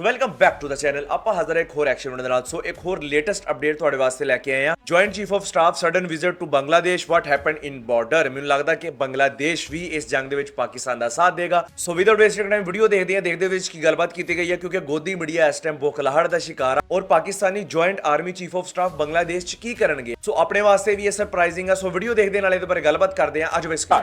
Welcome back to the channel. ਆਪਾਂ ਹਾਜ਼ਰ ਇੱਕ ਹੋਰ ਐਕਸ਼ਨ ਵੀਡੀਓ ਦੇ ਨਾਲ। ਸੋ ਇੱਕ ਹੋਰ ਲੇਟੈਸਟ ਅਪਡੇਟ ਤੁਹਾਡੇ ਵਾਸਤੇ ਲੈ ਕੇ ਆਏ ਆ। Joint chief of staff sudden visit to Bangladesh, what happened in border. ਮੈਨੂੰ ਲੱਗਦਾ ਕਿ ਬੰਗਲਾਦੇਸ਼ ਵੀ ਇਸ ਜੰਗ ਦੇ ਵਿੱਚ ਪਾਕਿਸਤਾਨ ਦਾ ਸਾਥ ਦੇਗਾ। ਸੋ ਵਿਦਆਊਟ ਵੇਸਟਿੰਗ ਟਾਈਮ ਵੀਡੀਓ ਦੇਖਦੇ ਵਿੱਚ ਕੀ ਗੱਲਬਾਤ ਕੀਤੀ ਗਈ ਹੈ, ਕਿਉਂਕਿ ਗੋਦੀ ਮੀਡੀਆ ਇਸ ਟਾਈਮ ਬੋਖਲਾਹੜ ਦਾ ਸ਼ਿਕਾਰ ਆ ਔਰ Pakistani joint army chief of staff Bangladesh 'ਚ ਕੀ ਕਰਨਗੇ। ਸੋ ਆਪਣੇ ਵਾਸਤੇ ਵੀ ਇਹ ਸਰਪ੍ਰਾਈਜ਼ਿੰਗ ਆ। ਸੋ ਵੀਡੀਓ ਦੇਖਦੇ ਨਾਲ ਇਹਦੇ ਬਾਰੇ ਗੱਲਬਾਤ ਕਰਦੇ ਆ। ਅੱਜ ਵੇ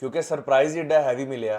ਕਿਉਂਕਿ ਸਰਪ੍ਰਾਈਜ਼ ਏਡਾ ਹੈਵੀ ਮਿਲਿਆ।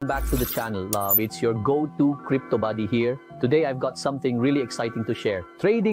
Back to the channel. It's your go-to crypto buddy here. Today I've got something really exciting to share. Trading.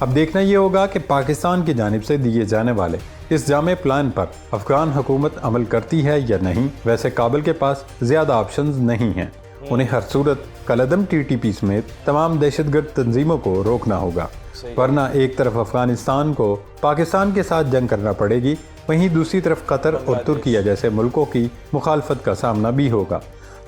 اب دیکھنا یہ ہوگا کہ پاکستان کی جانب سے دیے جانے والے اس جامع پلان پر افغان حکومت عمل کرتی ہے یا نہیں۔ ویسے کابل کے پاس زیادہ آپشنز نہیں ہیں، انہیں ہر صورت کالعدم TTP سمیت تمام دہشت گرد تنظیموں کو روکنا ہوگا، ورنہ ایک طرف افغانستان کو پاکستان کے ساتھ جنگ کرنا پڑے گی، وہیں دوسری طرف قطر اور ترکیہ جیسے ملکوں کی مخالفت کا سامنا بھی ہوگا۔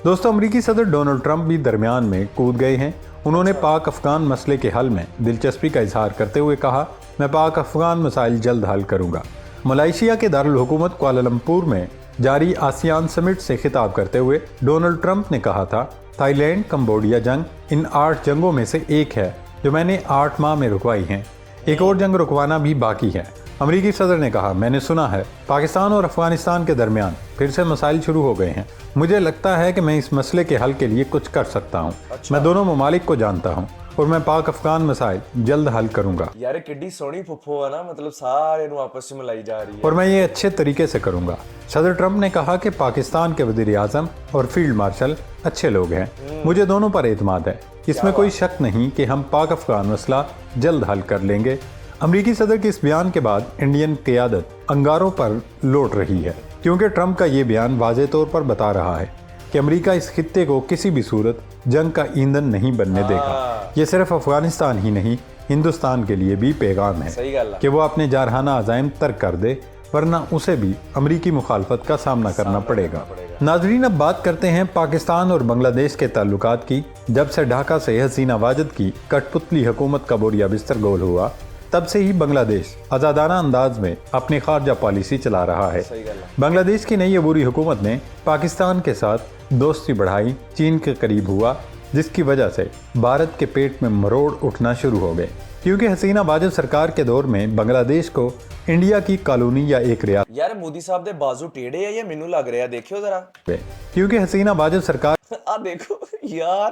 دوستو، امریکی صدر ڈونلڈ ٹرمپ بھی درمیان میں کود گئے ہیں۔ انہوں نے پاک افغان مسئلے کے حل میں دلچسپی کا اظہار کرتے ہوئے کہا، میں پاک افغان مسائل جلد حل کروں گا۔ ملائیشیا کے دارالحکومت کوالالمپور میں جاری آسیان سمٹ سے خطاب کرتے ہوئے ڈونلڈ ٹرمپ نے کہا تھا، تھائی لینڈ کمبوڈیا جنگ ان 8 جنگوں میں سے ایک ہے جو میں نے 8 ماہ میں رکوائی ہیں، ایک اور جنگ رکوانا بھی باقی ہے۔ امریکی صدر نے کہا، میں نے سنا ہے پاکستان اور افغانستان کے درمیان پھر سے مسائل شروع ہو گئے ہیں، مجھے لگتا ہے کہ میں اس مسئلے کے حل کے لیے کچھ کر سکتا ہوں۔ میں دونوں ممالک کو جانتا ہوں اور میں پاک افغان مسائل جلد حل کروں گا۔ یار کڈی سونی پھپھو ہے نا، مطلب سارے نو آپس میں ملائی جا رہی ہے، اور میں یہ اچھے طریقے سے کروں گا۔ صدر ٹرمپ نے کہا کہ پاکستان کے وزیر اعظم اور فیلڈ مارشل اچھے لوگ ہیں، مجھے دونوں پر اعتماد ہے، اس میں کوئی شک نہیں کہ ہم پاک افغان مسئلہ جلد حل کر لیں گے۔ امریکی صدر کے اس بیان کے بعد انڈین قیادت انگاروں پر لوٹ رہی ہے، کیونکہ ٹرمپ کا یہ بیان واضح طور پر بتا رہا ہے کہ امریکہ اس خطے کو کسی بھی صورت جنگ کا ایندھن نہیں بننے دے گا۔ یہ صرف افغانستان ہی نہیں، ہندوستان کے لیے بھی پیغام ہے کہ وہ اپنے جارحانہ عزائم ترک کر دے، ورنہ اسے بھی امریکی مخالفت کا سامنا کرنا پڑے گا۔ ناظرین، اب بات کرتے ہیں پاکستان اور بنگلہ دیش کے تعلقات کی۔ جب سے ڈھاکہ سے حسینہ واجد کی کٹ پتلی حکومت کا بوریا بستر گول ہوا، تب سے ہی بنگلہ دیش آزادانہ انداز میں اپنی خارجہ پالیسی چلا رہا ہے۔ بنگلہ دیش کی نئی عبوری حکومت نے پاکستان کے ساتھ دوستی بڑھائی، چین کے قریب ہوا، جس کی وجہ سے بھارت کے پیٹ میں مروڑ اٹھنا شروع ہو گئے، کیونکہ حسینہ واجد سرکار کے دور میں بنگلہ دیش کو انڈیا کی کالونی یا ایک ریاست یار مودی صاحب دے بازو ٹیڑے ہیں یا مینوں لگ رہا ہے، دیکھو ذرا، کیونکہ حسینہ واجد سرکار آ دیکھو یار،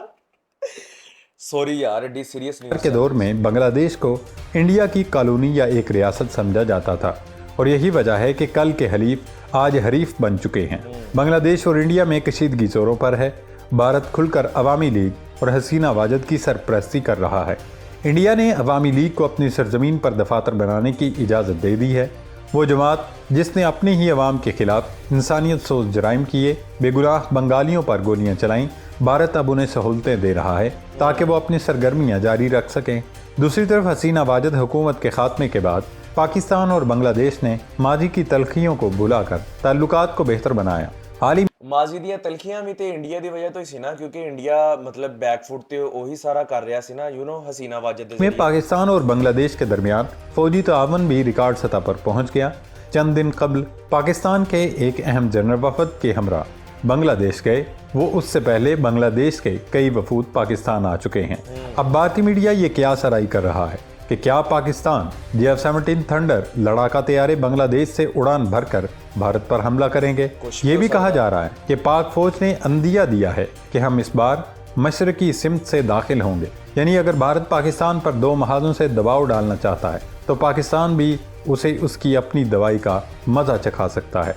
سوری یار ایڈی سیریس نیوز کے دور میں بنگلہ دیش کو انڈیا کی کالونی یا ایک ریاست سمجھا جاتا تھا، اور یہی وجہ ہے کہ کل کے حلیف آج حریف بن چکے ہیں۔ بنگلہ دیش اور انڈیا میں کشیدگی زوروں پر ہے، بھارت کھل کر عوامی لیگ اور حسینہ واجد کی سرپرستی کر رہا ہے۔ انڈیا نے عوامی لیگ کو اپنی سرزمین پر دفاتر بنانے کی اجازت دے دی ہے، وہ جماعت جس نے اپنی ہی عوام کے خلاف انسانیت سوز جرائم کیے، بے گناہ بنگالیوں پر گولیاں چلائیں، بھارت اب انہیں سہولتیں دے رہا ہے تاکہ وہ اپنی سرگرمیاں جاری رکھ سکیں۔ دوسری طرف حسینہ واجد حکومت کے خاتمے کے بعد پاکستان اور بنگلہ دیش نے ماضی کی تلخیوں کو بھلا کر تعلقات کو بہتر بنایا۔ حال ہی ماضی دیا تلخیاں بھی تے انڈیا دی وجہ تو ہی سی نا، کیونکہ انڈیا مطلب بیک فوٹ تے وہی سارا کر رہا سی نا، حسینہ واجد میں پاکستان اور بنگلہ دیش کے درمیان فوجی تعاون بھی ریکارڈ سطح پر پہنچ گیا۔ چند دن قبل پاکستان کے ایک اہم جنرل وفد کے ہمراہ بنگلہ دیش گئے، وہ اس سے پہلے بنگلہ دیش کے کئی وفود پاکستان آ چکے ہیں۔ اب بھارتی میڈیا یہ قیاس آرائی کر رہا ہے کہ کیا پاکستان F-17 تھنڈر لڑاکا طیارے بنگلہ دیش سے اڑان بھر کر بھارت پر حملہ کریں گے۔ یہ بھی کہا جا رہا ہے کہ پاک فوج نے عندیہ دیا ہے کہ ہم اس بار مشرقی سمت سے داخل ہوں گے، یعنی اگر بھارت پاکستان پر 2 محاذوں سے دباؤ ڈالنا چاہتا ہے تو پاکستان بھی اسے اس کی اپنی دوائی کا مزہ چکھا سکتا ہے۔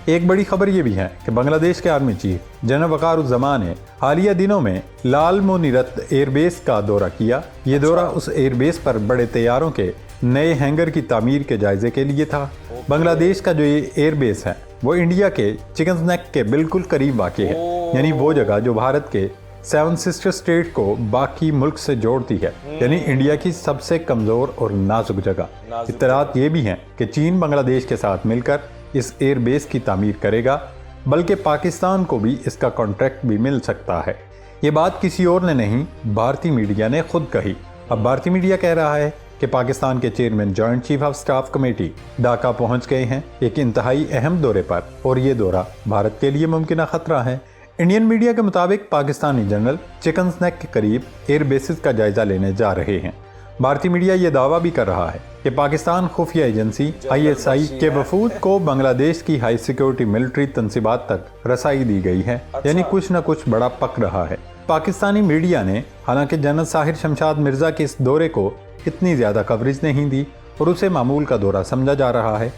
ایک بڑی خبر یہ بھی ہے کہ بنگلہ دیش کے آرمی چیف جنرل وقار الزمان نے حالیہ دنوں میں لال مونیرت ایئر بیس کا دورہ کیا۔ یہ دورہ اس ایئر بیس پر بڑے طیاروں کے نئے ہینگر کی تعمیر کے جائزے کے لیے تھا۔ بنگلہ دیش کا جو یہ ایئر بیس ہے وہ انڈیا کے چکنز نیک کے بالکل قریب واقع ہے، یعنی وہ جگہ جو بھارت کے 7 سسٹر اسٹیٹ کو باقی ملک سے جوڑتی ہے، یعنی انڈیا کی سب سے کمزور اور نازک جگہ۔ اطلاعات یہ بھی ہیں کہ چین بنگلہ دیش کے ساتھ مل کر اس ایئر بیس کی تعمیر کرے گا، بلکہ پاکستان کو بھی اس کا کانٹریکٹ بھی مل سکتا ہے۔ یہ بات کسی اور نے نہیں، بھارتی میڈیا نے خود کہی۔ اب بھارتی میڈیا کہہ رہا ہے کہ پاکستان کے chairman joint chief of staff committee Dhaka پہنچ گئے ہیں ایک انتہائی اہم دورے پر، اور یہ دورہ بھارت کے لیے ممکنہ خطرہ ہے۔ انڈین میڈیا کے مطابق پاکستانی جنرل چکنز نیک کے قریب ایئر بیسز کا جائزہ لینے جا رہے ہیں۔ بھارتی میڈیا یہ دعویٰ بھی کر رہا ہے کہ پاکستان خفیہ ایجنسی ISI کے وفود کو بنگلہ دیش کی ہائی سیکیورٹی ملٹری تنصیبات تک رسائی دی گئی ہے، یعنی کچھ نہ کچھ بڑا پک رہا ہے۔ پاکستانی میڈیا نے حالانکہ جنرل طاہر شمشاد مرزا کے اس دورے کو اتنی زیادہ کوریج نہیں دی اور اسے معمول کا دورہ سمجھا جا رہا ہے۔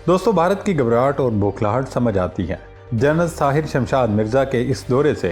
دوستو، بھارت کی گھبراہٹ اور بوکھلاہٹ سمجھ آتی ہے۔ جنرل طاہر شمشاد مرزا کے اس دورے سے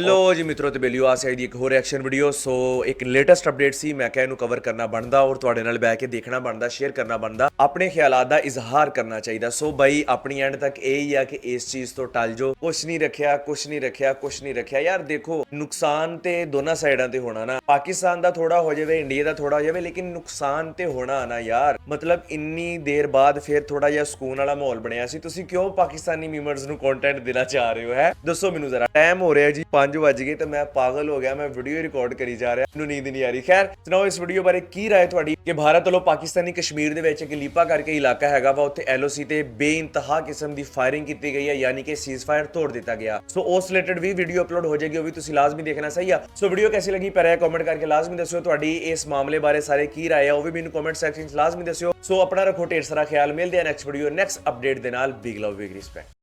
ਲੋ ਜੀ ਮਿੱਤਰੋ ਤੇ ਬੇਲੀਓ ਆ ਸਾਈਡ ਦੀ ਇੱਕ ਹੋਰ ਐਕਸ਼ਨ ਵੀਡੀਓ। ਸੋ ਇੱਕ ਲੇਟੈਸਟ ਅਪਡੇਟ ਸੀ, ਮੈਂ ਕਿਹਾ ਇਹਨੂੰ ਕਵਰ ਕਰਨਾ ਬਣਦਾ ਔਰ ਤੁਹਾਡੇ ਨਾਲ ਬਹਿ ਕੇ ਦੇਖਣਾ ਬਣਦਾ, ਸ਼ੇਅਰ ਕਰਨਾ ਬਣਦਾ, ਆਪਣੇ ਖਿਆਲਾਤ ਦਾ ਇਜ਼ਹਾਰ ਕਰਨਾ ਚਾਹੀਦਾ। ਸੋ ਬਾਈ ਆਪਣੀ ਐਂਡ ਤੱਕ ਇਹ ਹੀ ਆ ਕਿ ਇਸ ਚੀਜ਼ ਤੋਂ ਟਲ ਜੋ, ਕੁਛ ਨਹੀਂ ਰੱਖਿਆ, ਕੁਛ ਨਹੀਂ ਰੱਖਿਆ, ਕੁਛ ਨਹੀਂ ਰੱਖਿਆ। ਯਾਰ ਦੇਖੋ ਨੁਕਸਾਨ ਤੇ ਦੋਨਾਂ ਸਾਈਡਾਂ ਤੇ ਹੋਣਾ ਨਾ, ਪਾਕਿਸਤਾਨ ਦਾ ਥੋੜਾ ਹੋ ਜਾਵੇ, ਇੰਡੀਆ ਦਾ ਥੋੜਾ ਹੋ ਜਾਵੇ, ਲੇਕਿਨ ਨੁਕਸਾਨ ਤੇ ਹੋਣਾ ਨਾ ਯਾਰ। ਮਤਲਬ ਇੰਨੀ ਦੇਰ ਬਾਅਦ ਫਿਰ ਥੋੜਾ ਜਿਹਾ ਸਕੂਨ ਵਾਲਾ ਮਾਹੌਲ ਬਣਿਆ ਸੀ। ਤੁਸੀਂ ਕਿਉਂ ਪਾਕਿਸਤਾਨੀ ਮੀਮਰਸ ਨੂੰ ਕੰਟੈਂਟ ਦੇਣਾ ਚਾਹ ਰਹੇ ਹੋ ਹੈ, ਦੱਸੋ ਮੈਨੂੰ ਜ਼ਰਾ। ਟਾਈਮ ਹੋ ਰਿਹਾ ਜੀ 5 ਵਜ ਗਏ ਤੇ ਮੈਂ ਪਾਗਲ ਹੋ ਗਿਆ, ਮੈਂ ਵੀਡੀਓ ਰਿਕਾਰਡ ਕਰੀ ਜਾ ਰਿਹਾ, ਮੈਨੂੰ ਨੀਂਦ ਨਹੀਂ ਆ ਰਹੀ। ਖੈਰ ਸੁਣਾਓ ਇਸ ਵੀਡੀਓ ਬਾਰੇ ਕੀ ਰਾਏ ਤੁਹਾਡੀ ਕਿ ਭਾਰਤ ਵੱਲੋਂ ਪਾਕਿਸਤਾਨੀ ਕਸ਼ਮੀਰ ਦੇ ਵਿੱਚ ਇੱਕ ਲੀਪਾ ਕਰਕੇ ਇਲਾਕਾ ਹੈਗਾ ਵਾ, ਉੱਥੇ LOC ਤੇ ਬੇਇੰਤਹਾ ਕਿਸਮ ਦੀ ਫਾਇਰਿੰਗ ਕੀਤੀ ਗਈ ਹੈ, ਯਾਨੀ ਕਿ ਸੀਜ਼ਫਾਇਰ ਤੋੜ ਦਿੱਤਾ ਗਿਆ। ਸੋ ਉਸ ਰਿਲੇਟਡ ਵੀ ਵੀਡੀਓ ਅਪਲੋਡ ਹੋ ਜਾਏਗੀ, ਉਹ ਵੀ ਤੁਸੀਂ ਲਾਜ਼ਮੀ ਦੇਖਣਾ। ਸਹੀ ਆ। ਸੋ ਵੀਡੀਓ ਕੈਸੀ ਲੱਗੀ ਪਹਿਲਾਂ ਕਮੈਂਟ ਕਰਕੇ ਲਾਜ਼ਮੀ ਦੱਸਿਓ, ਤੁਹਾਡੀ ਇਸ ਮਾਮਲੇ ਬਾਰੇ ਸਾਰੇ ਕੀ ਰਾਏ ਆ ਉਹ ਵੀ ਮੈਨੂੰ ਕਮੈਂਟ ਸੈਕਸ਼ਨ 'ਚ ਲਾਜ਼ਮੀ ਦੱਸਿਓ। ਸੋ ਆਪਣਾ ਰੱਖੋ ਢੇਰ ਸਾਰਾ ਖਿਆਲ, ਮਿਲਦੇ ਆ ਨੈਕਸਟ ਵੀਡੀਓ ਨੈਕਸਟ ਅਪਡੇਟ ਦੇ ਨਾਲ। ਬਿਗ ਲਵ ਬਿਗ ਰਿਸਪੈਕਟ।